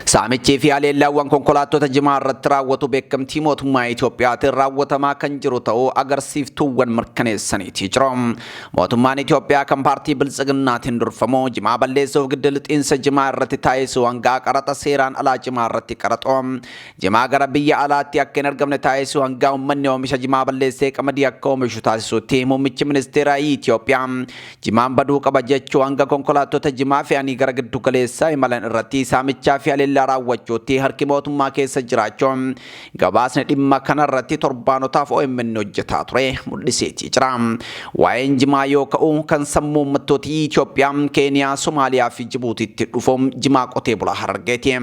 Saamichi fi haleellaawwan konkolaattota jimaa irratti raawwatu beekamtii mootummaa Itoophiyaatiin raawwatamaa kan jiru ta'uu agarsiiftuuwwan mirkaneessaniiti jiru. Mootummaan Itoophiyaa kan paartii Biltsiginnaatiin durfamu jimaa balleessuuf giddu lixiinsa jimaa irratti taasisu hanga qaraxa seeraan alaa jimaa irratti qaraxu. Jimaa gara biyya alaatti akka hin argamne taasisu hanga uummanni oomisha jimaa balleessee qamadii akka oomishu taasisutti muummichi ministeera Itoophiyaa jimaan baduu qaba jechuu hanga konkolaattota jimaa fe'anii gara giddu galeessaa imalan irratti saamichaa fi haleellaa raawwachuutti harki mootummaa keessa jiraachuun gabaasni dhimma kanarratti torbaanotaaf OMN hojjetaa ture mul'iseetii jira. Waa'een jimaa yoo ka'u kan sammuu uummattoota Itoophiyaa, Keeniyaa, Somaaliyaa fi Jibuutiitti dhufuun jimaa qotee bulaa Harargeeti.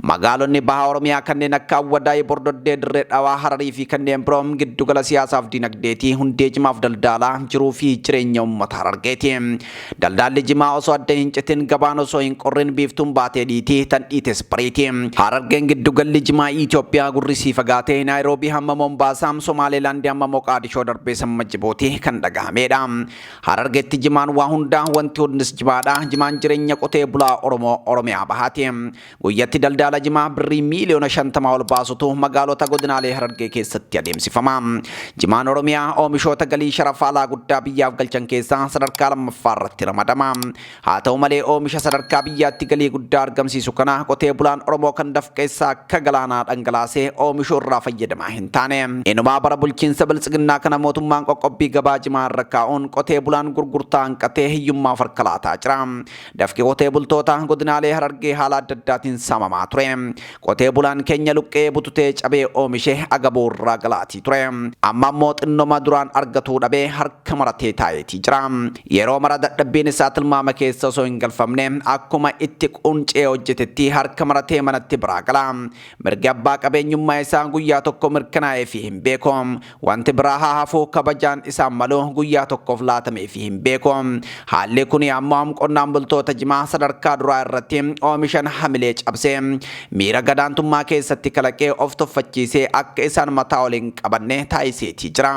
Magaalonni baha Oromiyaa kanneen akka Awwadaay, Bordoddee, Dirree Dhawaa, Hararii fi kanneen biroo giddugala siyaasaaf dinagdeeti hundee jimaaf daldalaa jiruu fi jireenya uummata Harargeeti. Daldalli jimaa osoo adda hin citin gabaan osoo hin qorrin biiftuun baatee dhiitii tan dhiites bariiti. Harargeen giddugalli jimaa Itoophiyaa gurrisii fagaatee Naayiroobii hamma Mombaasaa, Somaalilaandii hamma Moqaadishoo darbee samma Jibuutii kan dhagahamedha. Harargeetti jimaan waa hundaa wanti hundis jimaadha. Jimaan jireenya qotee bulaa Oromoo Oromiyaa bahaati. Guyyatti daldala jimaa birrii miiliyoona 50 ol baasutu magaalota godinaalee Harargee keessatti adeemsifama. Jimaan Oromiyaa oomishoota galii sharafa alaa guddaa biyyaaf galchan keessaa sadarkaa lammaffaa irratti ramadama. Haa ta'u malee oomisha sadarkaa biyyaatti galii guddaa argamsiisu kana qotee bulaan Oromoo kan dafqeessaa akka galaanaa dhangalaasee oomishuu irraa fayyadamaa hin taane. Inumaa bara bulchiinsa Biltsiginnaa kana mootummaan qoqqobbii gabaa jimaa irra kaa'uun qotee bulaan gurgurtaa hanqatee hiyyummaaf harka laataa jira. Dafqi qotee bultoota godinaalee Harargee haala adda addaatiin saamamaa ture. Qotee bulaan keenya luqqee bututee cabee oomishee agaboo irraa galaatii ture. Amma immoo xinnoma duraan argatuu dhabee harka maratee taa'eetii jira. Yeroo mara dadhabbiin isaa tilmaama keessa osoo hin galfamne akkuma itti quncee hojjetetti harka maratee manatti biraa gala. Mirgi abbaa qabeenyummaa isaa guyyaa tokko mirkanaa'ee fi hin beeku. Wanti biraa haa hafu kabajaan isaa malu guyyaa tokkoof laatamee fi hin beeku. Haalli kun ammoo qonnaan bultoota jimaa sadarkaa duraa irratti oomishan hamilee cabsee miira gadaantummaa keessatti kalaqee of tuffachiisee akka isaan mataa waliin qabanne taasiseetii jira.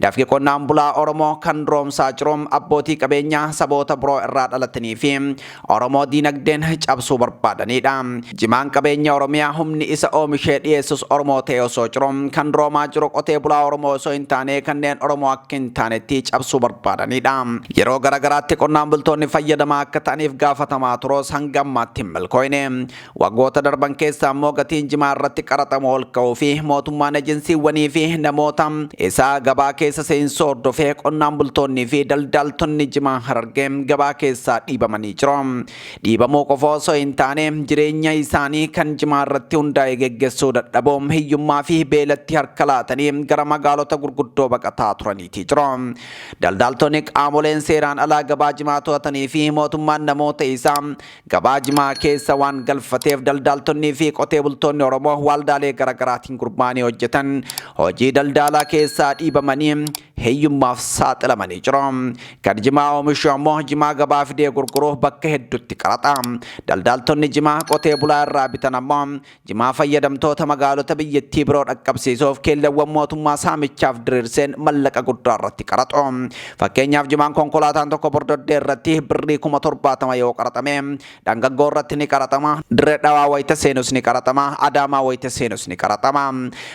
Dafqi qonnaan bulaa Oromoo kan roomsaa jiru abbootii qabeenyaa saboota biroo irraa dhalatanii fi Oromoo diinagdeen cabsuu barbaadanidha. Jimaan qabeenya Oromiyaa humni isa oomishee dhiyeessus Oromoo ta'e osoo jiru kan roomaa jiru qotee bulaa Oromoo osoo hin taane kanneen Oromoo akka hin taanetti cabsuu barbaadanidha. Yeroo garagaraatti qonnaan bultoonni fayyadamaa akka ta'aniif gaafatamaa turos hanga ammaatti hin milkooyne. Waggoota darban keessa ammoo gatiin jimaa irratti qaraxamu ol ka'uu fi mootummaan ejensiiwwanii fi namoota isaa gabaa keessa seensu hordofee qonnaan bultoonnii fi daldaltonni jimaa Harargee gabaa keessaa dhiibamanii jiru. Dhiibamuu qofa osoo hin taane jireenya isaanii kan jimaa irratti hundaa'e geggeessuu dadhabuun hiyyummaa fi beelatti harka laatanii gara magaalota gurguddoo baqataa turaniiti jiru. Daldaltoonni qaamoleen seeraan alaa gabaa jimaa to'atanii fi mootummaan namoota isaa gabaa jimaa keessa waan galfateef daldaltonnii fi qotee bultoonni Oromoo waldaalee garagaraatiin gurmaanii hojjetan hojii daldalaa keessaa dhiibamanii hiyyummaaf saaxilamanii jiru. Kan jimaa oomishu ammoo jimaa gabaa fidee gurguruuf bakka hedduutti qaraxa. Daldaltonni jimaa qotee bulaa irraa bitan ammoo jimaa fayyadamtoota magaalota biyyattii biroo dhaqqabsiisuuf keellawwan mootummaa saamichaaf diriirseen mallaqa guddaa irratti qaraxu. Fakkeenyaaf jimaan konkolaataan tokko Bordoddee irratti birrii 70,000 yoo qaraxame Dangaggoo irratti ni qaraxama. Dirree Dhawaa wayita seenus ni qaraxama. Adaamaa wayita seenus ni qaraxama.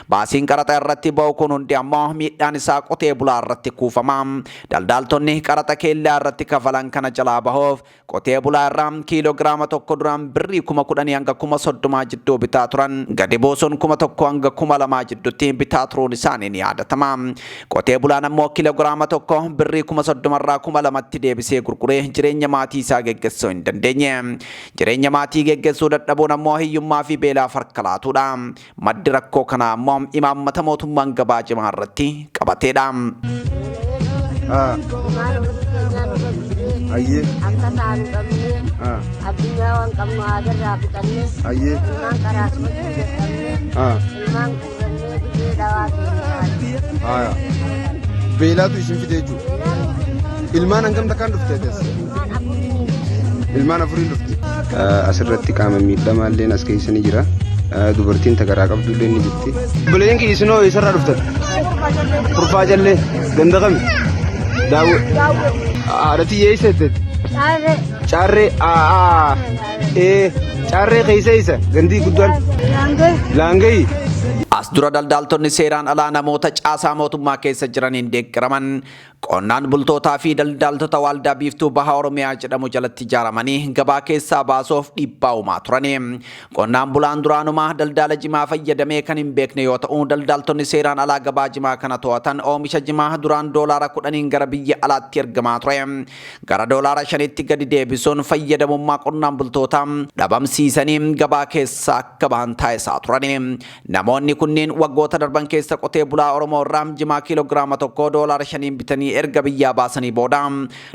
Baasiin qaraxa irratti ba'u kun hundi ammoo miidhaan isaa qotee bulaa irratti kuufama. Daldaltonni qaraxa keellaa irratti kafalan kana jalaa bahuuf qotee bulaa irraa kiiloogiraama tokko duraan birrii 10,000 hanga 30,000 jidduu bitaa turan gadi buusuun 1,000 hanga 2,000 jidduutti bitaa turuun isaanii ni yaadatama. Qotee bulaan ammoo kiiloogiraama tokko birrii 30,000 irraa 2,000tti deebisee gurguree jireenya maatii isaa geggeessuu hin dandeenye. Jireenya maatii geggeessuu dadhabuun ammoo hiyyummaa fi beelaaf harka laatuudha. Maddi rakkoo kanaa ammoo imaammata mootummaan gabaa jimaa irratti qabateedha. Ayyee. Akka taanu qabnee addunyaa waan qabnu aadarraa bitannee ilmaan karaas wajjin jettannee ilmaan guurannee dhibee dhawaa keessa. Beelaatu isin fide jechuudha. Ilmaan hangam takkaan dhufte adees? Ilmaan afuriin dhufte. Asirratti qaama miidhamaalleen as keessa ni jira. Dubartiin tagaraa qabdullee ni jirti. Buleen kiisinoo eessarraa dhuftan? Kurfaa jallee ganda kami? Haadhatii eessa jetteetti? Caarree. Carree keessa isa gandii guddaan. Laangee. As dura daldaltoonni seeraan alaa namoota caasaa mootummaa keessa jiraniin deeggaraman qonnaan bultootaa fi daldaltoota waldaa biiftuu baha Oromiyaa jedhamu jalatti ijaaramanii gabaa keessaa baasuuf dhiibbaa uumaa turani. Qonnaan bulaan duraanumaa daldala jimaa fayyadamee kan hin beekne yoo ta'u daldaltoonni seeraan alaa gabaa jimaa kana to'atan oomisha jimaa duraan doolaara 10 gara biyya alaatti ergamaa ture. Gara doolaara 5tti gadi deebisuun fayyadamummaa qonnaan bultootaa dhabamsiisanii gabaa keessaa akka bahan taasisaa turani. Namoonni kunneen waggoota darban keessa qotee bulaa Oromoo irraa jimaa kiiloogiraama tokko doolaara 5 bitanii erga biyyaa baasanii booda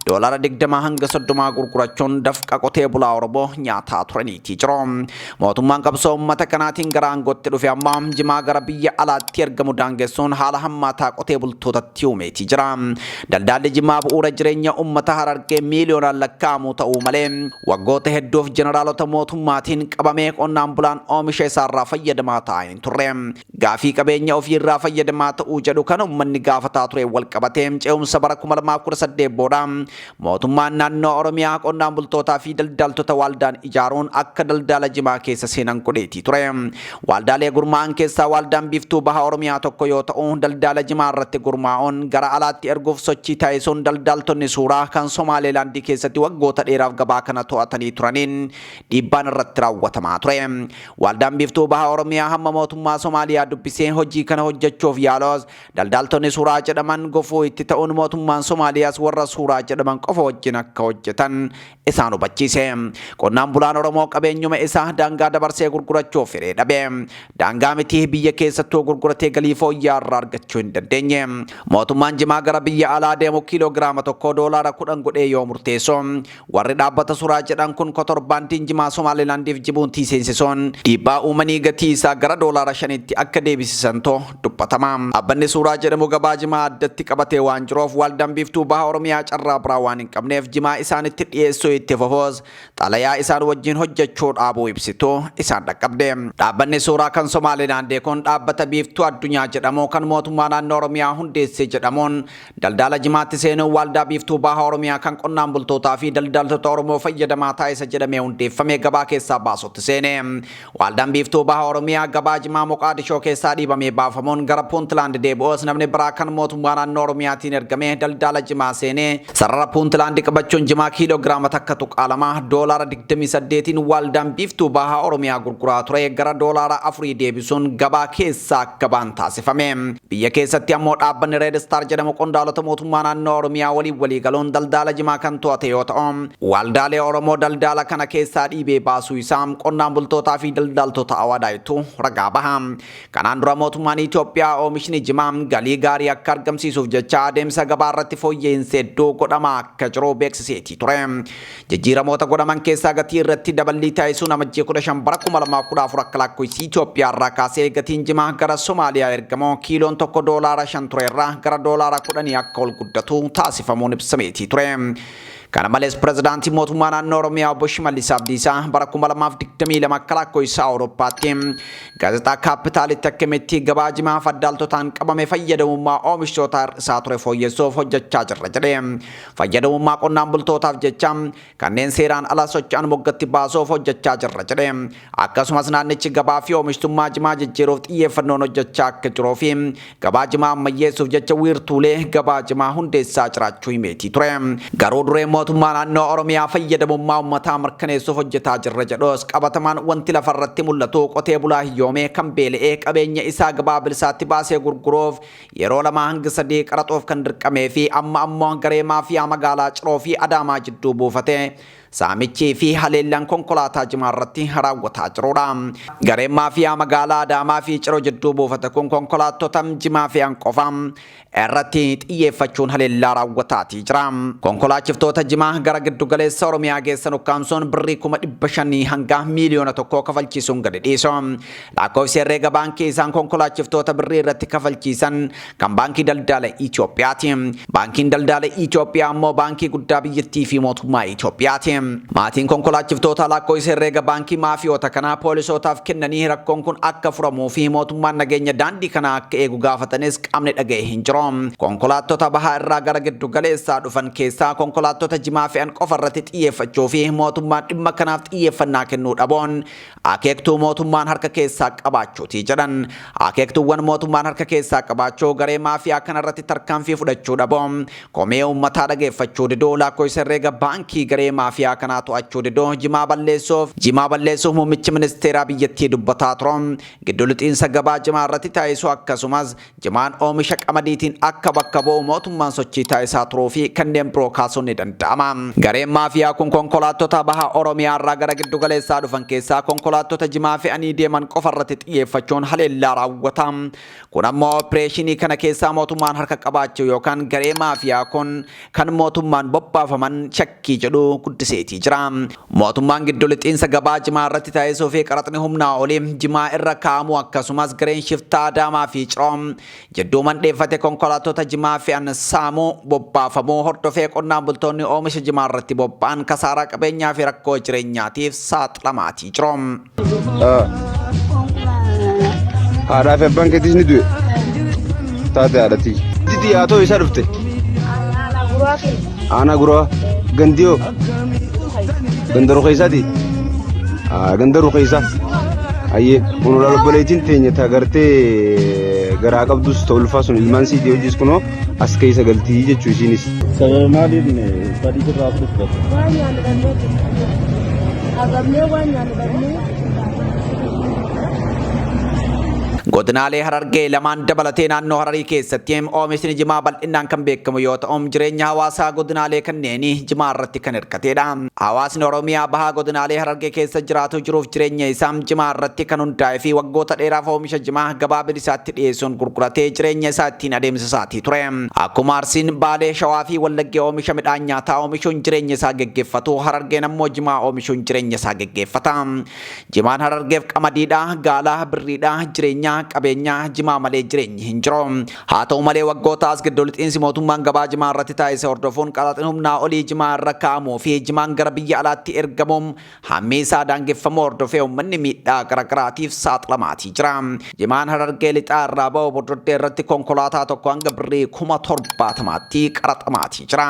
doolaara 20 hanga 30 gurgurachuun dafqa qotee bulaa Oromoo nyaataa turaniiti jiru. Mootummaan qabsoo uummata kanaatiin gara aangootti dhufe amma jimaa gara biyya alaatti ergamu daangessuun haala hammaataa qotee bultootatti uumeeti jira. Daldalli jimaa bu'uura jireenya uummata Harargee miiliyoonaan lakkaa'amu ta'uu malee waggoota hedduuf jeneraalota mootummaatiin qabamee qonnaan bulaan oomisha isaarraa fayyadamaa ta'aa hin turre. Gaafii qabeenya ofiirraa fayyadamaa ta'uu jedhu kan uummanni gaafataa ture wal qabatee ce'umsa bara 2018 booda mootummaan naannoo Oromiyaa qonnaan bultootaa fi daldaltoota waldaan ijaaruun akka daldala jimaa keessa seenan godheetii ture. Waldaalee gurmaa'an keessaa waldaan biiftuu baha Oromiyaa tokko yoo ta'u daldala jimaa irratti gurmaa'uun gara alaatti erguuf sochii taasisuun daldaltoonni suuraa kan Somaalilaandii keessatti waggoota dheeraaf gabaa kana to'atanii turaniin dhiibbaan irratti raawwatamaa ture. Waldaan biiftuu baha Oromiyaa hamma mootummaa Somaaliyaa dubbisee hojii kana hojjechuuf yaalos daldaltoonni suuraa jedhaman gofuu itti ta'uun mootummaan Somaaliyaas warra suuraa jedhaman qofa wajjin akka hojjetan isaan hubachiise. Qonnaan bulaan Oromoo qabeenyuma isaa daangaa dabarsee gurgurachuuf fedhee dhabe. Daangaa miti biyya keessattuu gurguratee galii fooyya'aa irraa argachuu hin dandeenye. Mootummaan jimaa gara biyya alaa deemu kiiloogiraama tokko doolaara 10 godhee yoo murteessu warri dhaabbata suuraa jedhan kun kotorbaandiin jimaa Somaalilaandiif Jibuutii seensisuun dhiibbaa uumanii gatii isaa gara doolaara 5tti akka deebisisantu dubbatama. Dhaabbanni suuraa jedhamu gabaa jimaa addatti qabatee waan jiruuf waldaan biiftuu baha Oromiyaa carraa biraa waan hin qabneef jimaa isaanitti dhiyeessuu itti fufuus xalayaa isaan wajjin hojjechuu dhaabuu ibsitu isaan dhaqqabde. Dhaabbanni suuraa kan Somaalilaandii kun dhaabbata biiftuu addunyaa jedhamu kan mootummaa naannoo Oromiyaa hundeesse jedhamuun daldala jimaatti seenuun waldaa biiftuu baha Oromiyaa kan qonnaan bultootaa fi daldaltoota Oromoo fayyadamaa taasisa jedhamee hundeeffamee gabaa keessaa baasutti seene. Waldaan biiftuu baha Oromiyaa gabaa jimaa Moqaadishoo keessaa dhiibamee baafamuun gara Puuntlaand deebi'uus namni biraa kan mootummaa naannoo Oromiyaatiin ergamee daldala jimaa seenee sarara Puuntlaand qabachuun jimaa kiiloogiraama takka tuqaalamaa doolaara 28tiin waldaan biiftuu baha Oromiyaa gurguraa ture gara doolaara 4 deebisuun gabaa keessaa akka baan taasifame. Biyya keessatti ammoo dhaabbanni Red Star jedhamu qondaalota mootummaa naannoo Oromiyaa walii galuun daldala jimaa kan to'ate yoo ta'u waldaalee Oromoo daldala kana keessaa dhiibee baasuu isaa qonnaan bultootaa fi daldaltoota awadaayitu ragaa baha. Kanaan dura mootummaan Itoophiyaa oomishni jimaa galii gaarii akka argamsiisuuf jecha adeemsa gabaa irratti fooyya'insa hedduu godhamaa akka jiru beeksiseetii ture. Jijjiiramoota godhaman keessaa gatii irratti daballii taasisuun amajjii 15 bara 2014 akka lakkoofsa Itoophiyaa irraa kaasee gatiin jimaa gara Somaaliyaa ergamu kiiloon tokko doolaara 5 ture irraa gara doolaara 10 akka ol guddatu taasifamuun ibsameetii ture. Kana malees pirezidaantii mootummaa naannoo Oromiyaa obbo Shimallis Abdiisaa bara 2022 akka lakkoofsa Awurooppaatti gaazexaa Kaapitaalitti akka himetti gabaa jimaa faddaaltotaan qabame fayyadamummaa oomishtoota isaa ture fooyyessuuf hojjechaa jirra jedhe. Fayyadamummaa qonnaan bultootaaf jecha kanneen seeraan ala socho'an moggatti baasuuf hojjechaa jirra jedhe. Akkasumas naannichi gabaa fi oomishtummaa jimaa jijjiiruuf xiyyeeffannoon hojjechaa akka jiruu fi gabaa jimaa ammayyeessuuf jecha wiirtuulee gabaa jimaa hundeessaa jiraachuu himeetii ture. Garuu duree mootummaa naannoo Oromiyaa fayyadamummaa uummataa mirkaneessuuf hojjetaa jirra jedhus qabatamaan wanti lafarratti mul'atu qotee bulaa hiyyoomee kan beela'ee qabeenya isaa gabaa bilisaatti baasee gurguruuf yeroo 2 hanga 3 qaraxuuf kan dirqamee fi amma ammoo garee maafiyaa magaalaa Ciroo fi Adaamaa jidduu buufatee saamichii fi haleellaan konkolaataa jimaa irratti raawwataa jirudha. Gareen maafiyaa magaalaa Adaamaa fi Ciroo jidduu buufate kun konkolaattota jimaa fe'an qofa irratti xiyyeeffachuun haleellaa raawwataatii jira. Konkolaachiftoota jimaa gara giddu galeessa Oromiyaa geessan ukkaamsuun birrii 500,000 hanga miiliyoona 1 kafalchiisuun gadi dhiisu. Lakkoofsi herreega baankii isaan konkolaachiftoota birrii irratti kafalchiisan kan baankii daldala Itoophiyaati. Baankiin daldala Itoophiyaa ammoo baankii guddaa biyyattii fi mootummaa Itoophiyaati. Maatiin konkolaachiftootaa lakkoofsa herreega baankii maafiyoota kanaa poolisootaaf kennanii rakkoon kun akka furamuu fi mootummaan nageenya daandii kana akka eegu gaafatanis qaamni dhaga'e hin jiru. Konkolaattota bahaa irraa gara giddu galeessaa dhufan keessaa konkolaattota jimaa fe'an qofa irratti xiyyeeffachuu fi mootummaan dhimma kanaaf xiyyeeffannaa kennuu dhabuun akeektuu mootummaan harka keessaa qabaachuuti jedhan. Akeektuuwwan mootummaan harka keessaa qabaachuu garee maafiyaa kanarratti tarkaanfii fudhachuu dhabuun komee uummataa dhageeffachuu diduu lakkoofsa herreega baankii garee maafiyaa kanaa to'achuu diduu jimaa balleessuuf muummichi ministeeraa biyyattii dubbataa turan. Giddu lixiinsa gabaa jimaa irratti taasisuu akkasumas jimaan oomisha qamadiitiin akka bakka bu'u mootummaan sochii taasisaa turuu fi kanneen biroo kaasuun ni danda'ama. Gareen maafiyaa kun konkolaattota bahaa Oromiyaa irraa gara giddu galeessaa dhufan keessaa konkolaattota jimaa fe'anii deeman qofa irratti xiyyeeffachuun haleellaa raawwata. Kun ammoo opereeshinii kana keessaa mootummaan harka qabaachuu yookaan garee maafiyaa kun kan mootummaan bobbaafaman shakkii jedhu guddiseetii jira. Mootummaan giddu lixiinsa gabaa jimaa irratti taasisuu fi qaraxni humnaa olii jimaa irra kaa'amu akkasumas gareen shiftaa Adaamaa fi Ciroo jidduu mandheeffate konkolaattota jimaa fe'an saamuu bobbaafamuu hordofee qonnaan bultoonni oomisha jimaa irratti bobba'an kasaaraa qabeenyaa fi rakkoo jireenyaatiif saaxilamaatii jiru. Haadhaa fi abbaan keetiis ni du'e. Taate haadhatii. Titi haatoo isaa dhufte. Aanaa guraa gandiyoo. Ganda ruqeessaati. Ganda ruqeessaa. Ayyee kunuun obboleettiin teenya agartee garaa qabdus ta'u ulfaa sun ilmaan siidii hojiis kunoo as keessa galtii jechuu isiinis. Sababa maaliin sadii irraa fudhatu? Waan yaadannee agarnee waan yaadannee. Godinaalee Harargee lamaan dabalatee naannoo Hararii keessatti oomishni jimaa bal'inaan kan beekamu yoo ta'u jireenya hawaasaa godinaalee kanneenii jimaa irratti kan hirkatedha. Hawaasni Oromiyaa bahaa godinaalee Harargee keessa jiraatu jiruuf jireenya isaa jimaa irratti kan hundaa'e fi waggoota dheeraaf oomisha jimaa gabaa bilisaatti dhiyeessuun gurguratee jireenya isaa ittiin adeemsisaatii ture. Akkuma Arsiin Baalee Shawaa fi Wallaggee oomisha midhaan nyaataa oomishuun jireenya isaa geggeeffatu Harargeen ammoo jimaa oomishuun jireenya isaa geggeeffata. Jimaan Harargeef qamadiidha, gaalaa, birriidha, jireenya qabeenyaa jimaa malee jireenyi hin jiru. Haa ta'u malee waggoota as giddu lixiinsi mootummaan gabaa jimaa irratti taasise hordofuun qaraxni humnaa olii jimaa irra kaa'amuu fi jimaan gara biyya alaatti ergamuun hammii isaa daangeffamuu hordofee uummanni miidhaa garaagaraatiif saaxilamaatii jira. Jimaan Harargee lixaa irraa ba'u Bordoddee irratti konkolaataa tokko hanga birrii 70,000tti qaraxamaatii jira.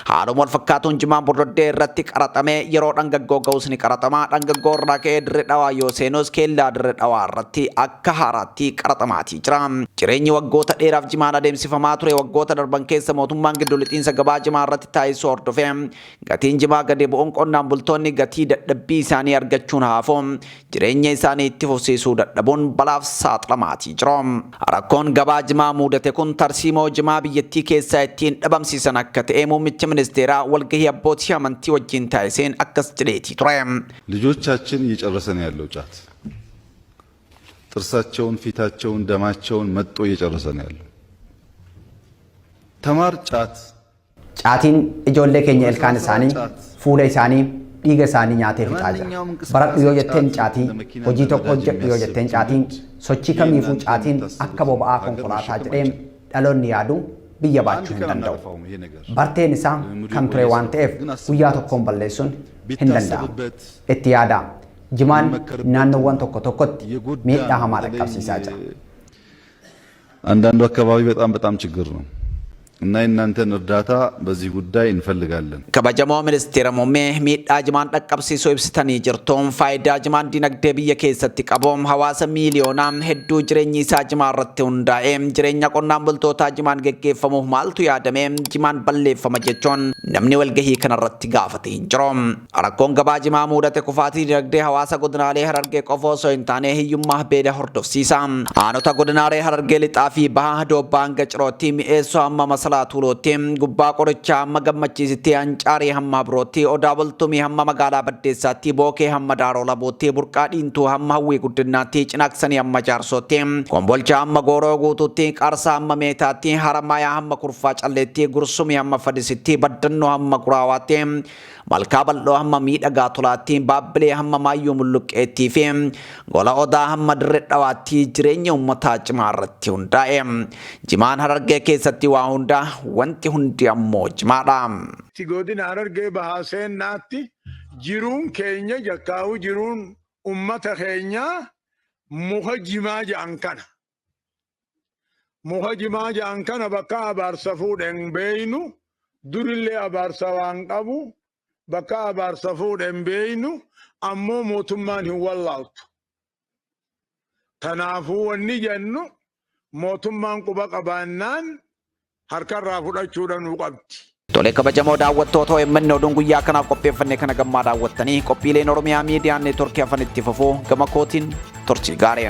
Haaluma wal fakkaatuun jimaan Bordoddee irratti qaraxamee yeroo dhangaggoo ga'us ni qaraxama. Dhangaggoo irraa ka'ee dirree dhawaa yoo seenus keellaa dirree dhawaa irratti akka haaraatti qaraxamaatii jira. Jireenyi waggoota dheeraaf jimaan adeemsifamaa ture waggoota darban keessa mootummaan giddu lixiinsa gabaa jimaa irratti taasisuu hordofee gatiin jimaa gadi bu'uun qonnaan bultoonni gatii dadhabbii isaanii argachuun haafuun jireenya isaanii itti fufsiisuu dadhabuun balaaf saaxilamaatii jiru. Rakkoon gabaa jimaa mudate kun tarsiimoo jimaa biyyattii keessaa ittiin dhabamsiisan akka ta'e muummichi ministeeraa walgahii abbootii amantii wajjin taasiseen akkas jedheetii ture. ልጆቻችን እየጨረሰ ነው ያለው ጫት ጥርሳቸውን ፊታቸውን ደማቸውን መጦ እየጨረሰ ነው ያለው። ተማር ጫቲን ijoollee keenya ilkaan isaanii fuula isaanii dhiiga isaanii nyaatee fixaa jira. Baradhu yoo jetteen caatii hojii tokko hojjedhu yoo jetteen caatiin sochii kamiifuu caatiin akka boba'aa konkolaataa jedhee dhaloonni yaadu biyya baachuu hin danda'u. Barteen isaa kan ture waan ta'eef guyyaa tokkoon balleessuun hin danda'amu. Itti yaada. Jimaan naannoowwan tokko tokkotti miidhaa hamaa dhaqqabsiisaa jira. አንዳንዱ አካባቢ በጣም ችግር ነው እና እናንተን እርዳታ በዚህ ጉዳይ እንፈልጋለን። Kabajamoo ministeera muummee miidhaa jimaan dhaqqabsiisuu ibsitanii jirtuun faayidaa jimaan dinagdee biyya keessatti qabuun hawaasa miiliyoonaa hedduu jireenyi isaa jimaa irratti hundaa'ee jireenya qonnaan bultootaa jimaan geggeeffamuuf maaltu yaadamee jimaan balleeffama jechuun namni walgahii kanarratti gaafate hin jiru. Rakkoon gabaa jimaa mudate kufaatii dinagdee hawaasa godinaalee Harargee qofa osoo hin taane hiyyummaa beela hordofsiisa. Aanota godinaalee Harargee lixaa fi bahaa Doobbaa hanga Cirootti mi'eessoo hamma masalaa tuulootti gubbaa qorichaa hamma gammachiisitti Hancaarii hamma birootti Odaa Bultumii hamma magaalaa Baddeessaatti Bookee hamma Daaroo Labootti Burqaa Dhiintuu hamma Hawwii Guddinaatti Cinaaksanii hamma Jaarsootti Kombolchaa hamma Gooroo Guutuutti Qarsaa hamma Meetaatti Haramayaa hamma Kurfaa Calleetti Gursumii hamma Fadisitti Baddannoo hamma Guraawaatti Malkaa Bal'oo hamma Miidhagaa Tolaatti Baabbilee hamma Maayyuu Mulluqqeettii fi Gola Odaa hamma Dirree Dhawaatti jireenya uummataa cimaa irratti hundaa'e. Jimaan Harargee keessatti waa hunda booda wanti hundi ammoo cimaadha. Godina Harargee bahaaseen naatti jiruun keenya jakkaawu jiruun ummata keenyaa muka jimaa ja'an kana. Muka jimaa ja'an kana bakka abaarsa fuudhen beeynu durillee abaarsa waan qabu bakka abaarsa fuudhen beeynu ammoo mootummaan hin wallaaltu. Kanaafuu wanni jennu mootummaan quba qabaannaan harkarraa fudhachuudhaan nu qabdi. Tole kabajamoo daawwattoota OMN oduun guyyaa kanaaf qopheeffannee kana gammaa daawwattanii qophiileen Oromiyaa miidiyaa neetworkii afaan itti fufuu gama kootiin turtii gaarii.